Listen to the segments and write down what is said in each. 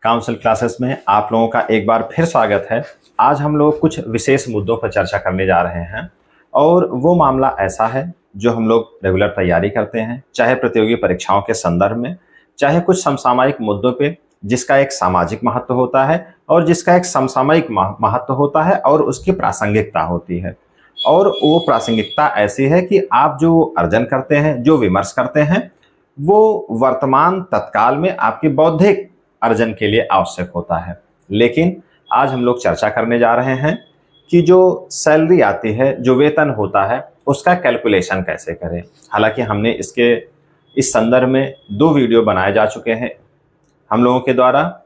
Council classes में आप लोगों का एक बार फिर स्वागत है। आज हम लोग कुछ विशेष मुद्दों पर चर्चा करने जा रहे हैं और वो मामला ऐसा है जो हम लोग रेगुलर तैयारी करते हैं, चाहे प्रतियोगी परीक्षाओं के संदर्भ में, चाहे कुछ समसामयिक मुद्दों पे, जिसका एक सामाजिक महत्व होता है और जिसका एक समसामयिक महत्व होता है और उसकी प्रासंगिकता होती है। और वो प्रासंगिकता ऐसी है कि आप जो अर्जन करते हैं, जो विमर्श करते हैं, वो वर्तमान तत्काल में आपकी बौद्धिक अर्जन के लिए आवश्यक होता है। लेकिन आज हम लोग चर्चा करने जा रहे हैं कि जो सैलरी आती है, जो वेतन होता है, उसका कैलकुलेशन कैसे करें। हालांकि हमने इसके इस संदर्भ में 2 वीडियो बनाए जा चुके हैं हम लोगों के द्वारा,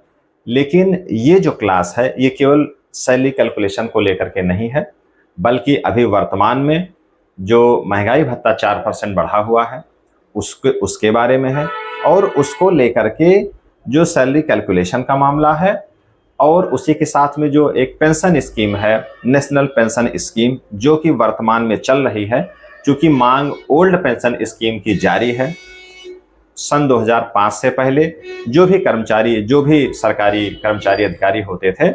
लेकिन ये जो क्लास है ये केवल सैलरी कैलकुलेशन को लेकर के नहीं है, बल्कि अभी वर्तमान में जो महंगाई भत्ता 4% बढ़ा हुआ है उसके बारे में है, और उसको लेकर के जो सैलरी कैलकुलेशन का मामला है, और उसी के साथ में जो एक पेंशन स्कीम है, नेशनल पेंशन स्कीम, जो कि वर्तमान में चल रही है, चूंकि मांग ओल्ड पेंशन स्कीम की जारी है। सन 2005 से पहले जो भी सरकारी कर्मचारी अधिकारी होते थे,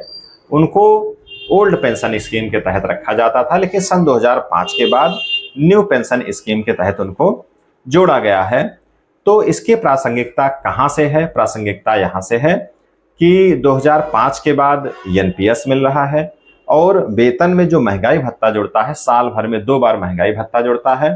उनको ओल्ड पेंशन स्कीम के तहत रखा जाता था, लेकिन सन 2005 के बाद न्यू पेंशन स्कीम के तहत उनको जोड़ा गया है। तो इसकी प्रासंगिकता कहाँ से है? प्रासंगिकता यहाँ से है कि 2005 के बाद एनपीएस मिल रहा है, और वेतन में जो महंगाई भत्ता जुड़ता है, साल भर में 2 बार महंगाई भत्ता जुड़ता है।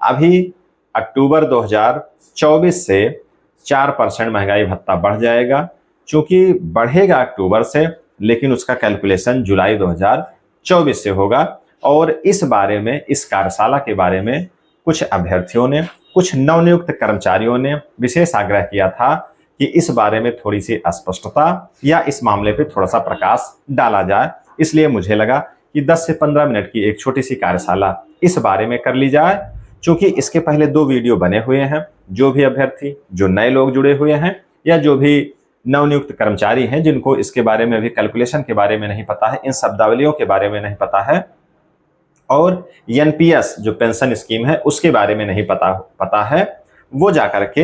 अभी अक्टूबर 2024 से 4% महंगाई भत्ता बढ़ जाएगा। चूंकि बढ़ेगा अक्टूबर से, लेकिन उसका कैलकुलेशन जुलाई 2024 से होगा। और इस बारे में, इस कार्यशाला के बारे में कुछ अभ्यर्थियों ने, कुछ नवनियुक्त कर्मचारियों ने विशेष आग्रह किया था कि इस बारे में थोड़ी सी स्पष्टता या इस मामले पे थोड़ा सा प्रकाश डाला जाए। इसलिए मुझे लगा कि 10 से 15 मिनट की एक छोटी सी कार्यशाला इस बारे में कर ली जाए। चूंकि इसके पहले 2 वीडियो बने हुए हैं, जो भी अभ्यर्थी, जो नए लोग जुड़े हुए हैं, या जो भी नवनियुक्त कर्मचारी हैं जिनको इसके बारे में अभी कैलकुलेशन के बारे में नहीं पता है, इन शब्दावलियों के बारे में नहीं पता है, और एनपीएस जो पेंशन स्कीम है उसके बारे में नहीं पता है, वो जाकर के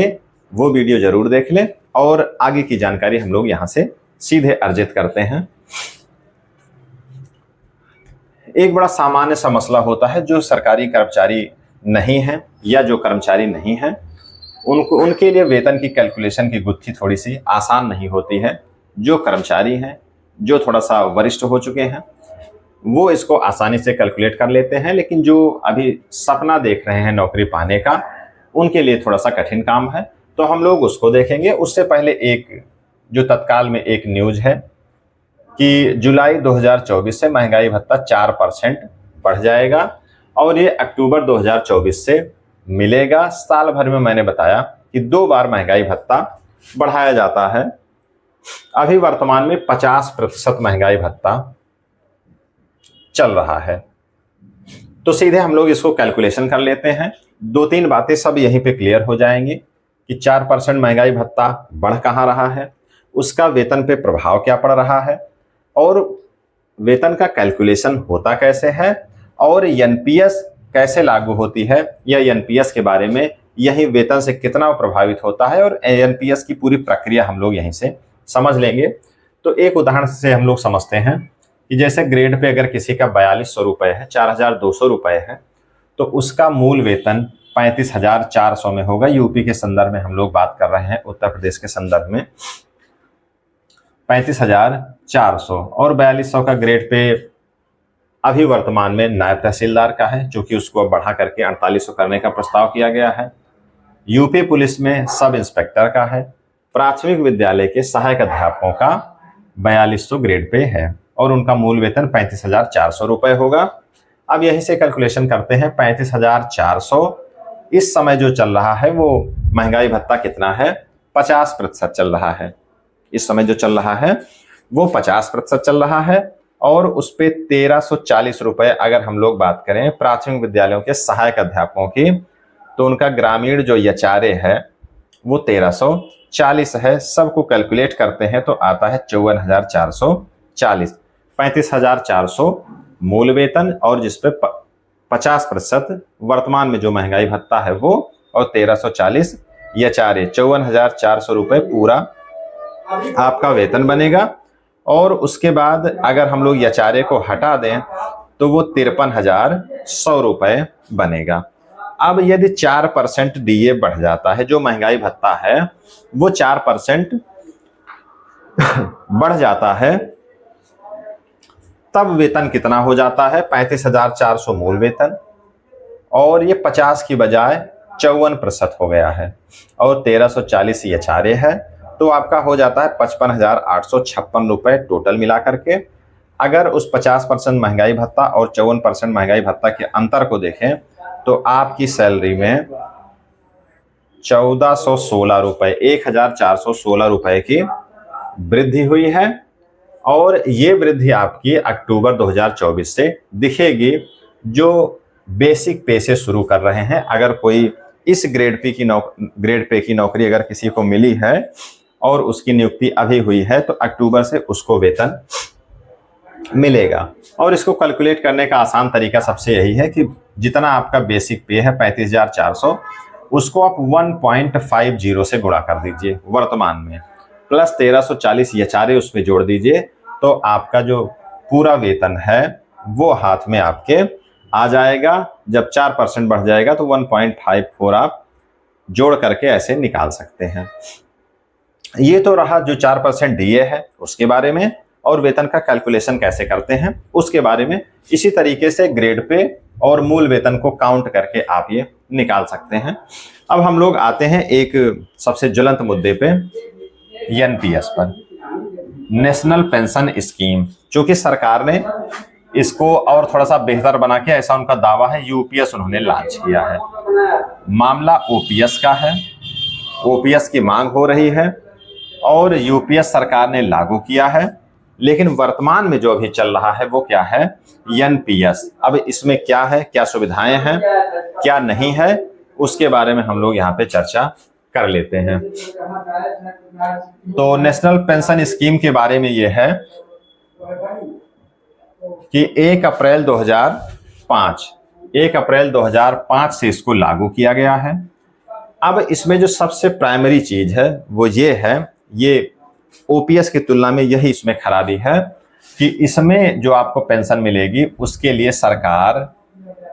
वो वीडियो जरूर देख लें। और आगे की जानकारी हम लोग यहां से सीधे अर्जित करते हैं। एक बड़ा सामान्य सा मसला होता है, जो सरकारी कर्मचारी नहीं है या जो कर्मचारी नहीं है, उनके लिए वेतन की कैलकुलेशन की गुत्थी थोड़ी सी आसान नहीं होती है। जो कर्मचारी हैं, जो थोड़ा सा वरिष्ठ हो चुके हैं, वो इसको आसानी से कैलकुलेट कर लेते हैं, लेकिन जो अभी सपना देख रहे हैं नौकरी पाने का, उनके लिए थोड़ा सा कठिन काम है। तो हम लोग उसको देखेंगे। उससे पहले एक जो तत्काल में एक न्यूज है कि जुलाई 2024 से महंगाई भत्ता 4% बढ़ जाएगा, और ये अक्टूबर 2024 से मिलेगा। साल भर में मैंने बताया कि 2 बार महंगाई भत्ता बढ़ाया जाता है। अभी वर्तमान में 50% महंगाई भत्ता चल रहा है। तो सीधे हम लोग इसको कैलकुलेशन कर लेते हैं। 2-3 बातें सब यहीं पे क्लियर हो जाएंगी कि 4% महंगाई भत्ता बढ़ कहाँ रहा है, उसका वेतन पे प्रभाव क्या पड़ रहा है, और वेतन का कैलकुलेशन होता कैसे है, और एनपीएस कैसे लागू होती है, या एनपीएस के बारे में, यही वेतन से कितना प्रभावित होता है, और एनपीएस की पूरी प्रक्रिया हम लोग यहीं से समझ लेंगे। तो एक उदाहरण से हम लोग समझते हैं कि जैसे ग्रेड पे अगर किसी का 4200 रुपये है, 4200 रुपये है, तो उसका मूल वेतन 35,400 में होगा। यूपी के संदर्भ में हम लोग बात कर रहे हैं, उत्तर प्रदेश के संदर्भ में 35,400, और 4200 का ग्रेड पे अभी वर्तमान में नायब तहसीलदार का है, चूंकि उसको बढ़ा करके 4800 करने का प्रस्ताव किया गया है। यूपी पुलिस में सब इंस्पेक्टर का है। प्राथमिक विद्यालय के सहायक अध्यापकों का 4200 ग्रेड पे है, और उनका मूल वेतन 35,400 रुपये होगा। अब यहीं से कैलकुलेशन करते हैं। 35,400 इस समय जो चल रहा है, वो महंगाई भत्ता कितना है? 50% चल रहा है। इस समय जो चल रहा है वो 50% चल रहा है, और उस पे 1340 रुपये अगर हम लोग बात करें प्राथमिक विद्यालयों के सहायक अध्यापकों की, तो उनका ग्रामीण जो एचआरए है वो 1340 है। सबको कैलकुलेट करते हैं तो आता है 54,440। 35,400 मूल वेतन, और जिसपे 50% वर्तमान में जो महंगाई भत्ता है वो, और 1340 एचआरए, 54,400 रुपये पूरा आपका वेतन बनेगा। और उसके बाद अगर हम लोग एचआरए को हटा दें तो वो 53,100 रुपए बनेगा। अब यदि 4% डीए बढ़ जाता है, जो महंगाई भत्ता है वो 4% बढ़ जाता है, तब वेतन कितना हो जाता है? 35,400 मूल वेतन, और ये 50 की बजाय 54% हो गया है, और 1340 एचआरए है, तो आपका हो जाता है 55,856 रुपए टोटल मिला करके। अगर उस 50% महंगाई भत्ता और 54% महंगाई भत्ता के अंतर को देखें तो आपकी सैलरी में 1416 रुपए, 1416 रुपए की वृद्धि हुई है। और ये वृद्धि आपकी अक्टूबर 2024 से दिखेगी। जो बेसिक पे से शुरू कर रहे हैं, अगर कोई इस ग्रेड पे की नौकरी अगर किसी को मिली है और उसकी नियुक्ति अभी हुई है, तो अक्टूबर से उसको वेतन मिलेगा। और इसको कैलकुलेट करने का आसान तरीका सबसे यही है कि जितना आपका बेसिक पे है 35,400, उसको आप 1.50 से गुणा कर दीजिए वर्तमान में, प्लस 1340 एचआरए उसमें जोड़ दीजिए, तो आपका जो पूरा वेतन है वो हाथ में आपके आ जाएगा। जब 4% बढ़ जाएगा तो 1.54 आप जोड़ करके ऐसे निकाल सकते हैं। ये तो रहा जो 4% डीए है उसके बारे में, और वेतन का कैलकुलेशन कैसे करते हैं उसके बारे में। इसी तरीके से ग्रेड पे और मूल वेतन को काउंट करके आप ये निकाल सकते हैं। अब हम लोग आते हैं एक सबसे ज्वलंत मुद्दे पे, एनपीएस पर, नेशनल पेंशन स्कीम। चूंकि सरकार ने इसको और थोड़ा सा बेहतर बना के, ऐसा उनका दावा है, यूपीएस उन्होंने लॉन्च किया है। मामला ओपीएस का है, ओपीएस की मांग हो रही है और यूपीएस सरकार ने लागू किया है। लेकिन वर्तमान में जो अभी चल रहा है वो क्या है? एनपीएस। अब इसमें क्या है, क्या सुविधाएं हैं, क्या नहीं है, उसके बारे में हम लोग यहाँ पे चर्चा कर लेते हैं। तो नेशनल पेंशन स्कीम के बारे में ये है कि 1 अप्रैल 2005 से इसको लागू किया गया है। अब इसमें जो सबसे प्राइमरी चीज है वो ये है, ये ओपीएस की तुलना में यही इसमें खराबी है कि इसमें जो आपको पेंशन मिलेगी उसके लिए सरकार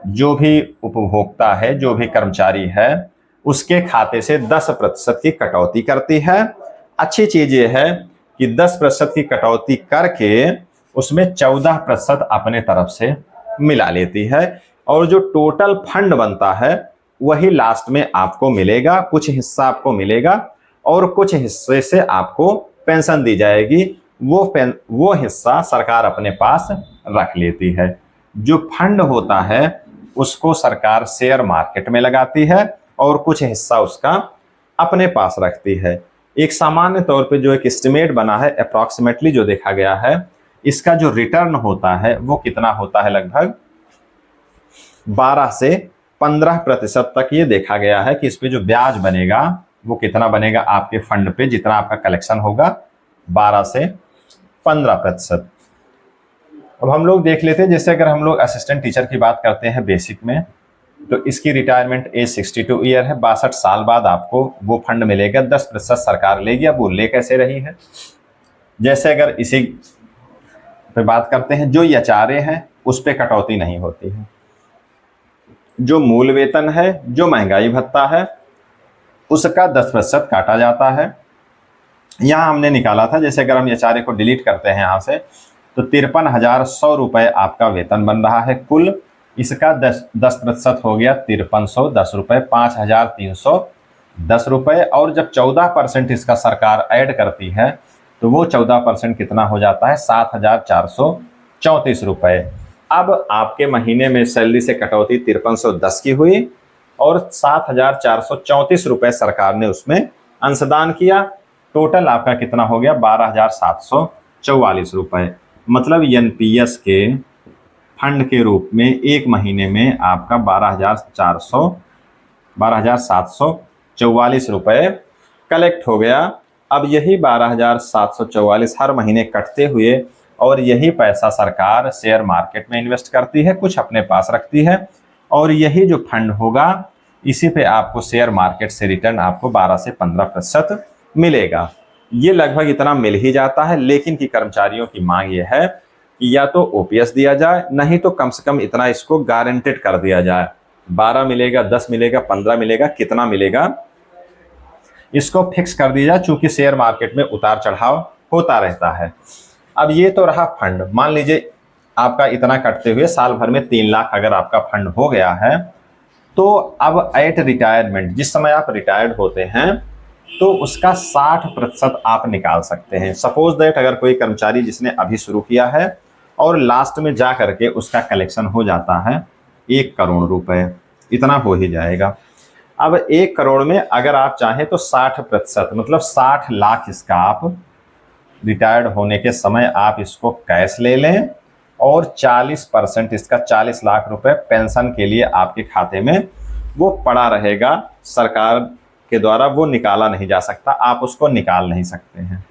जो भी उपभोक्ता है, जो भी कर्मचारी है, उसके खाते से 10% की कटौती करती है। अच्छी चीज ये है कि 10% की कटौती करके उसमें 14% अपने तरफ से मिला लेती है, और जो टोटल फंड बनता है वही लास्ट में आपको मिलेगा। कुछ हिस्सा आपको मिलेगा और कुछ हिस्से से आपको पेंशन दी जाएगी। वो हिस्सा सरकार अपने पास रख लेती है। जो फंड होता है उसको सरकार शेयर मार्केट में लगाती है और कुछ हिस्सा उसका अपने पास रखती है। एक सामान्य तौर पे जो एक एस्टिमेट बना है, अप्रॉक्सीमेटली जो देखा गया है, इसका जो रिटर्न होता है वो कितना होता है? लगभग 12 से 15% तक ये देखा गया है कि इस पे जो ब्याज बनेगा वो कितना बनेगा आपके फंड पे, जितना आपका कलेक्शन होगा, 12 से 15%। अब हम लोग देख लेते हैं, जैसे अगर हम लोग असिस्टेंट टीचर की बात करते हैं बेसिक में, तो इसकी रिटायरमेंट एज 62 ईयर है। 62 साल बाद आपको वो फंड मिलेगा, 10% सरकार लेगी। अब वो ले कैसे रही है? जैसे अगर इसी पे बात करते हैं, जो एचआरए हैं उस पे कटौती नहीं होती है। जो मूल वेतन है, जो महंगाई भत्ता है, उसका 10% काटा जाता है। यहाँ हमने निकाला था, जैसे अगर हम एचआरए को डिलीट करते हैं यहाँ से, तो 53,100 रुपए आपका वेतन बन रहा है कुल। इसका 10% हो गया 5310 रुपए, 5,310 रुपए। और जब 14% इसका सरकार ऐड करती है तो वो 14% कितना हो जाता है? 7,434 रुपए। अब आपके महीने में सैलरी से कटौती 5310 की हुई और 7,434 रुपए सरकार ने उसमें अंशदान किया। टोटल आपका कितना हो गया? 12,744 रुपए। मतलब एनपीएस के फंड के रूप में एक महीने में आपका 12,744 रुपए कलेक्ट हो गया। अब यही 12,744 हर महीने कटते हुए, और यही पैसा सरकार शेयर मार्केट में इन्वेस्ट करती है, कुछ अपने पास रखती है, और यही जो फंड होगा इसी पे आपको शेयर मार्केट से रिटर्न आपको 12 से 15% मिलेगा। ये लगभग इतना मिल ही जाता है, लेकिन कि कर्मचारियों की मांग ये है कि या तो ओपीएस दिया जाए, नहीं तो कम से कम इतना इसको गारंटेड कर दिया जाए। 12 मिलेगा, 10 मिलेगा, 15 मिलेगा, कितना मिलेगा इसको फिक्स कर दिया जाए, चूंकि शेयर मार्केट में उतार चढ़ाव होता रहता है। अब ये तो रहा फंड। मान लीजिए आपका इतना कटते हुए साल भर में 3 लाख अगर आपका फंड हो गया है, तो अब एट रिटायरमेंट, जिस समय आप रिटायर्ड होते हैं, तो उसका 60% आप निकाल सकते हैं। सपोज दैट अगर कोई कर्मचारी जिसने अभी शुरू किया है और लास्ट में जा करके उसका कलेक्शन हो जाता है 1 करोड़ रुपए, इतना हो ही जाएगा। अब 1 करोड़ में अगर आप चाहें तो 60% मतलब 60 लाख इसका आप रिटायर्ड होने के समय आप इसको कैश ले लें, और 40% इसका 40 लाख रुपए पेंशन के लिए आपके खाते में वो पड़ा रहेगा। सरकार के द्वारा वो निकाला नहीं जा सकता, आप उसको निकाल नहीं सकते हैं।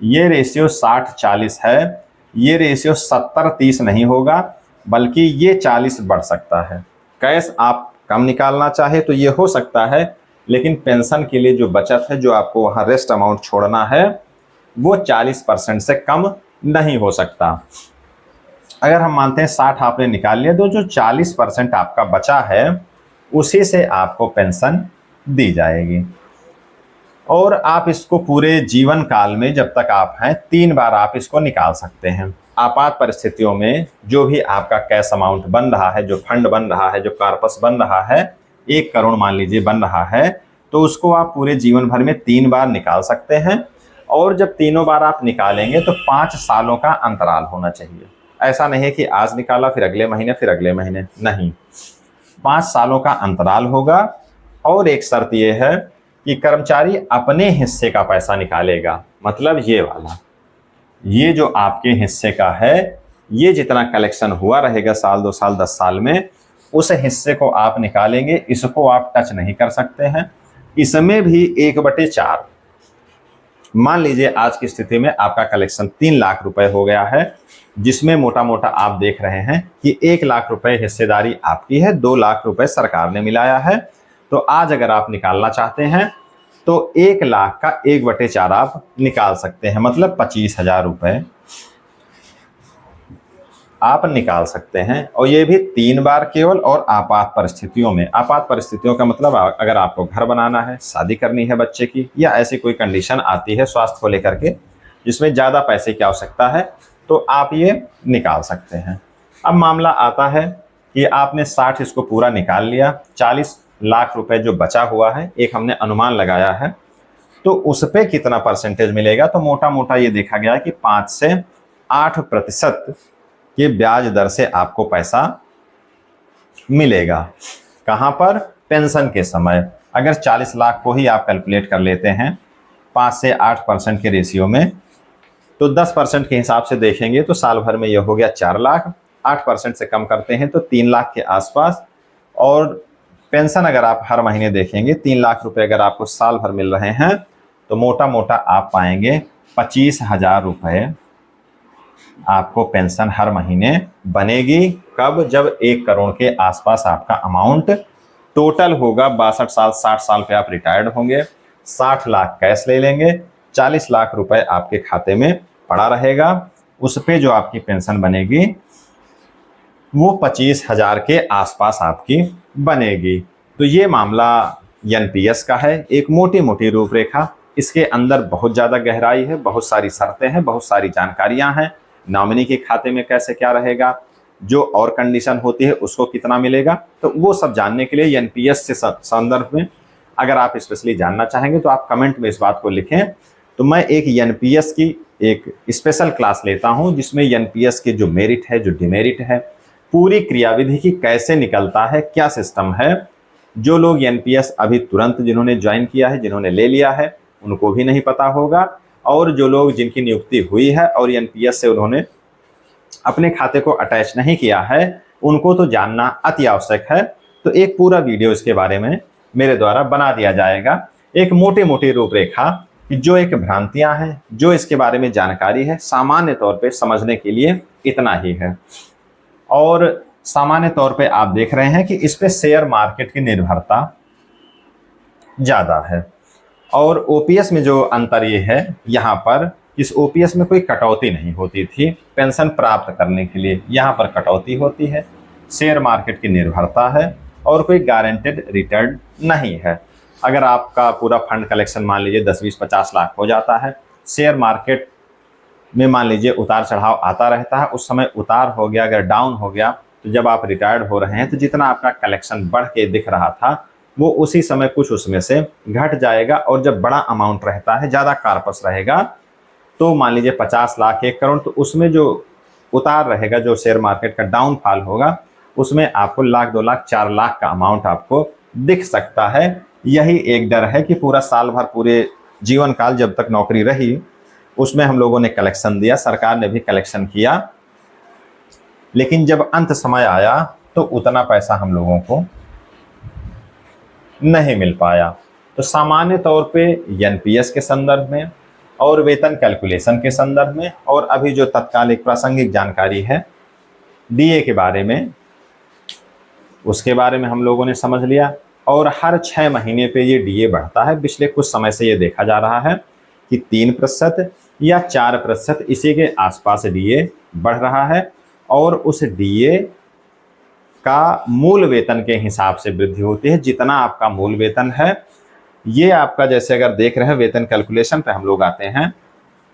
ये रेशियो 60-40 है। ये रेशियो 70-30 नहीं होगा, बल्कि ये 40 बढ़ सकता है। कैश आप कम निकालना चाहे तो ये हो सकता है, लेकिन पेंशन के लिए जो बचत है, जो आपको वहाँ रेस्ट अमाउंट छोड़ना है, वो 40% से कम नहीं हो सकता। अगर हम मानते हैं 60 आपने निकाल लिया, तो जो 40% आपका बचा है उसी से आपको पेंशन दी जाएगी। और आप इसको पूरे जीवन काल में जब तक आप हैं 3 बार आप इसको निकाल सकते हैं। आपात परिस्थितियों में जो भी आपका कैश अमाउंट बन रहा है, जो फंड बन रहा है, जो कॉर्पस बन रहा है, 1 करोड़ मान लीजिए बन रहा है, तो उसको आप पूरे जीवन भर में 3 बार निकाल सकते हैं। और जब तीनों बार आप निकालेंगे तो 5 सालों का अंतराल होना चाहिए। ऐसा नहीं है कि आज निकाला फिर अगले महीने फिर अगले महीने, नहीं, 5 सालों का अंतराल होगा। और एक शर्त यह है कि कर्मचारी अपने हिस्से का पैसा निकालेगा, मतलब ये वाला, ये जो आपके हिस्से का है, ये जितना कलेक्शन हुआ रहेगा साल 2 साल 10 साल में, उस हिस्से को आप निकालेंगे। इसको आप टच नहीं कर सकते हैं। इसमें भी 1/4, मान लीजिए आज की स्थिति में आपका कलेक्शन 3 लाख रुपए हो गया है, जिसमें मोटा मोटा आप देख रहे हैं कि 1 लाख रुपए हिस्सेदारी आपकी है, 2 लाख रुपए सरकार ने मिलाया है। तो आज अगर आप निकालना चाहते हैं तो 1 लाख का 1/4 आप निकाल सकते हैं, मतलब 25,000 रुपए आप निकाल सकते हैं। और ये भी 3 बार केवल, और आपात परिस्थितियों में। आपात परिस्थितियों का मतलब अगर आपको घर बनाना है, शादी करनी है बच्चे की, या ऐसी कोई कंडीशन आती है स्वास्थ्य को लेकर के जिसमें ज़्यादा पैसे की आवश्यकता है, तो आप ये निकाल सकते हैं। अब मामला आता है कि आपने 60 इसको पूरा निकाल लिया, 40 लाख रुपए जो बचा हुआ है, एक हमने अनुमान लगाया है, तो उस पर कितना परसेंटेज मिलेगा। तो मोटा मोटा ये देखा गया कि 5 से 8% के ब्याज दर से आपको पैसा मिलेगा। कहाँ पर? पेंशन के समय। अगर 40 लाख को ही आप कैलकुलेट कर लेते हैं 5 से 8% के रेशियो में, तो 10% के हिसाब से देखेंगे तो साल भर में यह हो गया 4 लाख। 8% से कम करते हैं तो 3 लाख के आसपास। और पेंशन अगर आप हर महीने देखेंगे 3 लाख रुपए अगर आपको साल भर मिल रहे हैं, तो मोटा मोटा आप पाएंगे 25,000 रुपए आपको पेंशन हर महीने बनेगी। कब? जब 1 करोड़ के आसपास आपका अमाउंट टोटल होगा। 62 साल 60 साल पे आप रिटायर्ड होंगे, 60 लाख कैश ले लेंगे, 40 लाख रुपए आपके खाते में पड़ा रहेगा। उस पे जो आपकी पेंशन बनेगी वो 25,000 के आसपास आपकी बनेगी। तो ये मामला एनपीएस का है, एक मोटी मोटी रूपरेखा। इसके अंदर बहुत ज़्यादा गहराई है, बहुत सारी शर्तें हैं, बहुत सारी जानकारियां हैं। नॉमिनी के खाते में कैसे क्या रहेगा, जो और कंडीशन होती है उसको कितना मिलेगा, तो वो सब जानने के लिए एनपीएस से संदर्भ में अगर आप स्पेशली जानना चाहेंगे तो आप कमेंट में इस बात को लिखें। तो मैं एक एनपीएस की एक स्पेशल क्लास लेता हूं, जिसमें एनपीएस के जो मेरिट है, जो डिमेरिट है, पूरी क्रियाविधि की कैसे निकलता है, क्या सिस्टम है। जो लोग एनपीएस अभी तुरंत जिन्होंने ज्वाइन किया है, जिन्होंने ले लिया है, उनको भी नहीं पता होगा। और जो लोग जिनकी नियुक्ति हुई है और एनपीएस से उन्होंने अपने खाते को अटैच नहीं किया है, उनको तो जानना अति आवश्यक है। तो एक पूरा वीडियो इसके बारे में मेरे द्वारा बना दिया जाएगा, एक मोटी मोटी रूपरेखा कि जो एक भ्रांतियां हैं, जो इसके बारे में जानकारी है, सामान्य तौर पे समझने के लिए इतना ही है। और सामान्य तौर पे आप देख रहे हैं कि इस पे शेयर मार्केट की निर्भरता ज़्यादा है। और ओपीएस में जो अंतर ये है, यहाँ पर इस ओपीएस में कोई कटौती नहीं होती थी पेंशन प्राप्त करने के लिए, यहाँ पर कटौती होती है। शेयर मार्केट की निर्भरता है और कोई गारंटेड रिटर्न नहीं है। अगर आपका पूरा फंड कलेक्शन मान लीजिए 10, 20, 50 लाख हो जाता है, शेयर मार्केट में मान लीजिए उतार चढ़ाव आता रहता है, उस समय उतार हो गया, अगर डाउन हो गया, तो जब आप रिटायर्ड हो रहे हैं तो जितना आपका कलेक्शन बढ़ के दिख रहा था वो उसी समय कुछ उसमें से घट जाएगा। और जब बड़ा अमाउंट रहता है, ज़्यादा कार्पस रहेगा, तो मान लीजिए 50 लाख, 1 करोड़, तो उसमें जो उतार रहेगा, जो शेयर मार्केट का डाउनफॉल होगा, उसमें आपको लाख, 2 लाख, 4 लाख का अमाउंट आपको दिख सकता है। यही एक डर है कि पूरा साल भर, पूरे जीवन काल जब तक नौकरी रही, उसमें हम लोगों ने कलेक्शन दिया, सरकार ने भी कलेक्शन किया, लेकिन जब अंत समय आया तो उतना पैसा हम लोगों को नहीं मिल पाया। तो सामान्य तौर पे एनपीएस के संदर्भ में और वेतन कैलकुलेशन के संदर्भ में, और अभी जो तत्कालिक प्रासंगिक जानकारी है डीए के बारे में, उसके बारे में हम लोगों ने समझ लिया। और हर 6 महीने पे ये डीए बढ़ता है। पिछले कुछ समय से ये देखा जा रहा है कि 3% या 4% इसी के आसपास डीए बढ़ रहा है, और उस डीए का मूल वेतन के हिसाब से वृद्धि होती है। जितना आपका मूल वेतन है, ये आपका, जैसे अगर देख रहे हैं वेतन कैलकुलेशन पे हम लोग आते हैं,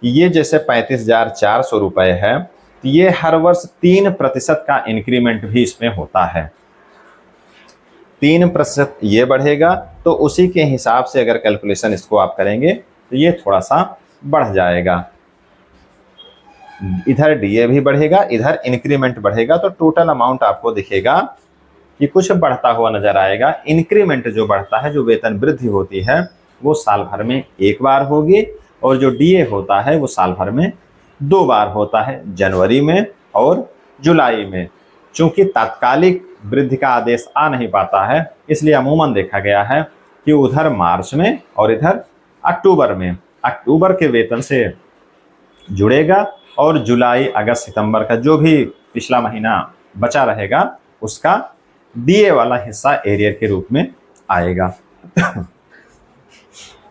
ये जैसे 35,400 रुपये है, तो ये हर वर्ष 3% का इंक्रीमेंट भी इसमें होता है। 3% ये बढ़ेगा, तो उसी के हिसाब से अगर कैलकुलेशन इसको आप करेंगे तो ये थोड़ा सा बढ़ जाएगा। इधर डीए भी बढ़ेगा, इधर इंक्रीमेंट बढ़ेगा, तो टोटल अमाउंट आपको दिखेगा कि कुछ बढ़ता हुआ नजर आएगा। इंक्रीमेंट जो बढ़ता है, जो वेतन वृद्धि होती है, वो साल भर में 1 बार होगी, और जो डीए होता है वो साल भर में 2 बार होता है, जनवरी में और जुलाई में। चूंकि तात्कालिक वृद्धि का आदेश आ नहीं पाता है, इसलिए अमूमन देखा गया है कि उधर मार्च में और इधर अक्टूबर में, अक्टूबर के वेतन से जुड़ेगा, और जुलाई, अगस्त, सितंबर का जो भी पिछला महीना बचा रहेगा उसका डीए वाला हिस्सा एरियर के रूप में आएगा।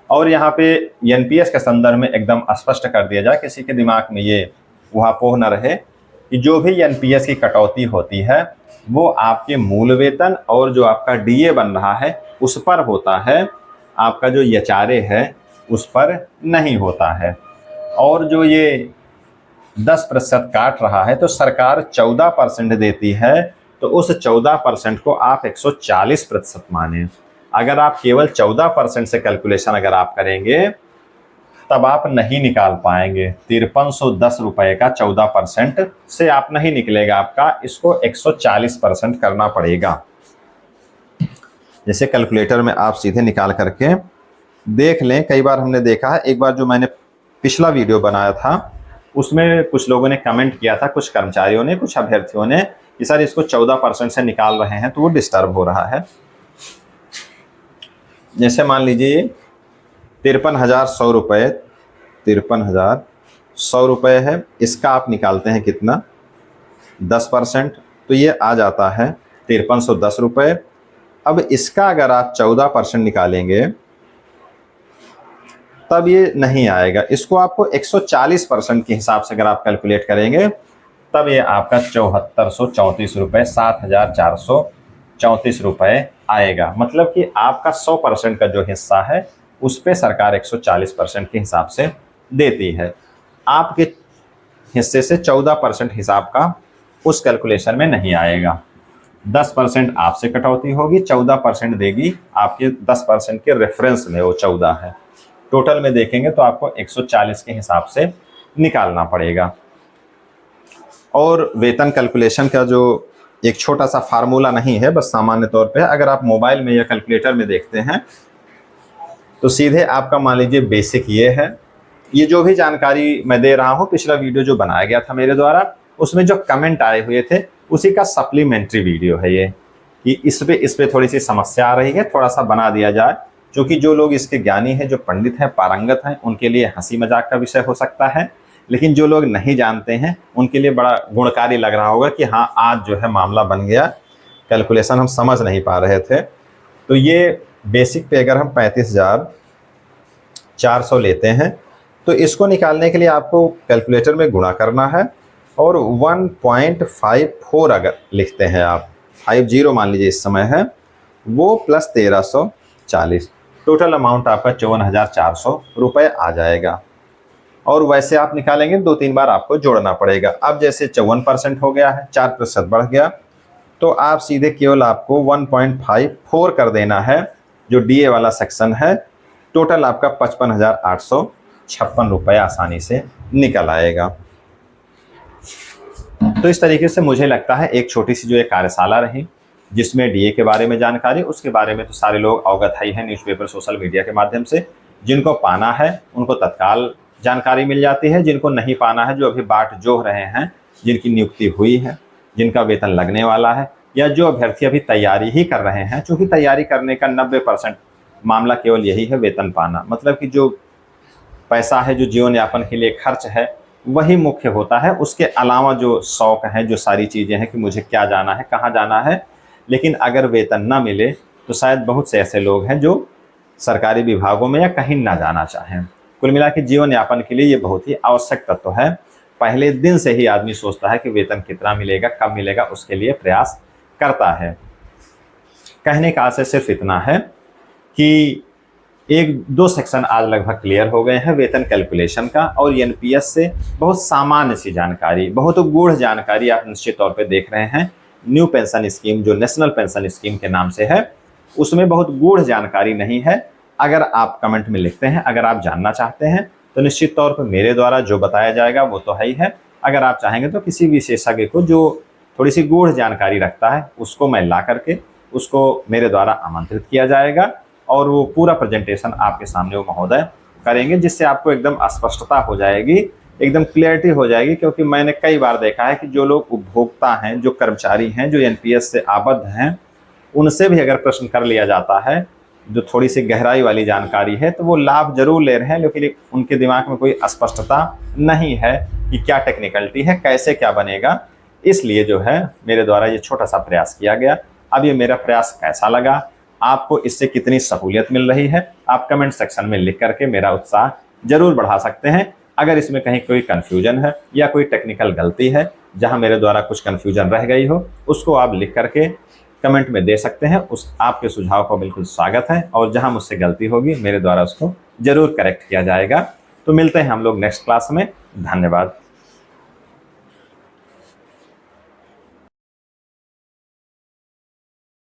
और यहाँ पे एनपीएस के संदर्भ में एकदम स्पष्ट कर दिया जाए, किसी के दिमाग में ये ऊहापोह न रहे, कि जो भी एनपीएस की कटौती होती है वो आपके मूल वेतन और जो आपका डीए बन रहा है उस पर होता है, आपका जो एचआरए है उस पर नहीं होता है। और जो ये 10% काट रहा है, तो सरकार 14% देती है, तो उस 14% को आप 140% माने। अगर आप केवल 14% से कैलकुलेशन अगर आप करेंगे तब आप नहीं निकाल पाएंगे। 5310 रुपये का 14% से आप नहीं निकलेगा आपका, इसको 140% करना पड़ेगा। जैसे कैलकुलेटर में आप सीधे निकाल करके देख लें। कई बार हमने देखा है, एक बार जो मैंने पिछला वीडियो बनाया था उसमें कुछ लोगों ने कमेंट किया था, कुछ कर्मचारियों ने, कुछ अभ्यर्थियों ने, कि सर इसको 14% से निकाल रहे हैं तो वो डिस्टर्ब हो रहा है। जैसे मान लीजिए 53,100 रुपये, 53,100 रुपये है, इसका आप निकालते हैं कितना, 10%, तो ये आ जाता है 5310 रुपये। अब इसका अगर आप 14% निकालेंगे तब ये नहीं आएगा, इसको आपको 140% के हिसाब से अगर आप कैलकुलेट करेंगे तब ये आपका 7434 रुपये, 7,434 रुपये आएगा। मतलब कि आपका 100% का जो हिस्सा है उस पर सरकार 140% के हिसाब से देती है। आपके हिस्से से 14% हिसाब का उस कैलकुलेशन में नहीं आएगा। 10% आपसे कटौती होगी, 14% देगी आपके 10% के रेफरेंस में, वो 14 है। टोटल में देखेंगे तो आपको 140 के हिसाब से निकालना पड़ेगा। और वेतन कैलकुलेशन का जो एक छोटा सा फार्मूला नहीं है, बस सामान्य तौर पे अगर आप मोबाइल में या कैलकुलेटर में देखते हैं तो सीधे आपका मान लीजिए बेसिक ये है। ये जो भी जानकारी मैं दे रहा हूँ, पिछला वीडियो जो बनाया गया था मेरे द्वारा, उसमें जो कमेंट आए हुए थे उसी का सप्लीमेंट्री वीडियो है ये, कि इस पे थोड़ी सी समस्या आ रही है, थोड़ा सा बना दिया जाए। क्योंकि जो लोग इसके ज्ञानी हैं, जो पंडित हैं, पारंगत हैं, उनके लिए हंसी मजाक का विषय हो सकता है, लेकिन जो लोग नहीं जानते हैं उनके लिए बड़ा गुणकारी लग रहा होगा कि हाँ आज जो है मामला बन गया, कैलकुलेशन हम समझ नहीं पा रहे थे। तो ये बेसिक पे अगर हम 35,000 400 लेते हैं, तो इसको निकालने के लिए आपको कैलकुलेटर में गुणा करना है और 1.54 अगर लिखते हैं आप, 50 मान लीजिए इस समय है, वो प्लस 1340, टोटल अमाउंट आपका 54,400 रुपये आ जाएगा। और वैसे आप निकालेंगे 2-3 बार आपको जोड़ना पड़ेगा। अब जैसे 54% हो गया है, 4% बढ़ गया, तो आप सीधे केवल आपको 1.54 कर देना है, जो डीए वाला सेक्शन है। टोटल आपका 55,856 रुपये आसानी से निकल आएगा। तो इस तरीके से मुझे लगता है एक छोटी सी जो एक कार्यशाला रही, जिसमें डीए के बारे में जानकारी, उसके बारे में तो सारे लोग अवगत ही हैं न्यूज़पेपर सोशल मीडिया के माध्यम से। जिनको पाना है उनको तत्काल जानकारी मिल जाती है, जिनको नहीं पाना है, जो अभी बाट जोह रहे हैं, जिनकी नियुक्ति हुई है, जिनका वेतन लगने वाला है, या जो अभ्यर्थी अभी तैयारी ही कर रहे हैं, चूँकि तैयारी करने का 90% मामला केवल यही है, वेतन पाना। मतलब कि जो पैसा है, जो जीवन यापन के लिए खर्च है, वही मुख्य होता है। उसके अलावा जो शौक हैं, जो सारी चीज़ें हैं कि मुझे क्या जाना है, कहाँ जाना है, लेकिन अगर वेतन ना मिले तो शायद बहुत से ऐसे लोग हैं जो सरकारी विभागों में या कहीं ना जाना चाहें। कुल मिला के जीवन यापन के लिए ये बहुत ही आवश्यक तत्व है। पहले दिन से ही आदमी सोचता है कि वेतन कितना मिलेगा, कब मिलेगा, उसके लिए प्रयास करता है। कहने का आशय सिर्फ इतना है कि 1-2 सेक्शन आज लगभग क्लियर हो गए हैं वेतन कैलकुलेशन का, और एनपीएस से बहुत सामान्य सी जानकारी, बहुत गूढ़ जानकारी आप निश्चित तौर पे देख रहे हैं। न्यू पेंशन स्कीम जो नेशनल पेंशन स्कीम के नाम से है, उसमें बहुत गूढ़ जानकारी नहीं है। अगर आप कमेंट में लिखते हैं, अगर आप जानना चाहते हैं, तो निश्चित तौर पर मेरे द्वारा जो बताया जाएगा वो तो है ही है। अगर आप चाहेंगे तो किसी विशेषज्ञ को जो थोड़ी सी गूढ़ जानकारी रखता है, उसको मैं ला करके उसको मेरे द्वारा आमंत्रित किया जाएगा, और वो पूरा प्रेजेंटेशन आपके सामने वो महोदय करेंगे, जिससे आपको एकदम स्पष्टता हो जाएगी, एकदम क्लियरिटी हो जाएगी। क्योंकि मैंने कई बार देखा है कि जो लोग उपभोक्ता हैं, जो कर्मचारी हैं, जो एनपीएस से आबद्ध हैं, उनसे भी अगर प्रश्न कर लिया जाता है जो थोड़ी सी गहराई वाली जानकारी है, तो वो लाभ जरूर ले रहे हैं, लेकिन उनके दिमाग में कोई स्पष्टता नहीं है कि क्या टेक्निकलिटी है, कैसे क्या बनेगा। इसलिए जो है मेरे द्वारा ये छोटा सा प्रयास किया गया। अब ये मेरा प्रयास कैसा लगा, आपको इससे कितनी सहूलियत मिल रही है, आप कमेंट सेक्शन में लिख करके मेरा उत्साह जरूर बढ़ा सकते हैं। अगर इसमें कहीं कोई कन्फ्यूजन है या कोई टेक्निकल गलती है, जहां मेरे द्वारा कुछ कन्फ्यूजन रह गई हो, उसको आप लिख करके कमेंट में दे सकते हैं। उस आपके सुझाव का बिल्कुल स्वागत है, और जहां मुझसे गलती होगी मेरे द्वारा उसको जरूर करेक्ट किया जाएगा। तो मिलते हैं हम लोग नेक्स्ट क्लास में। धन्यवाद।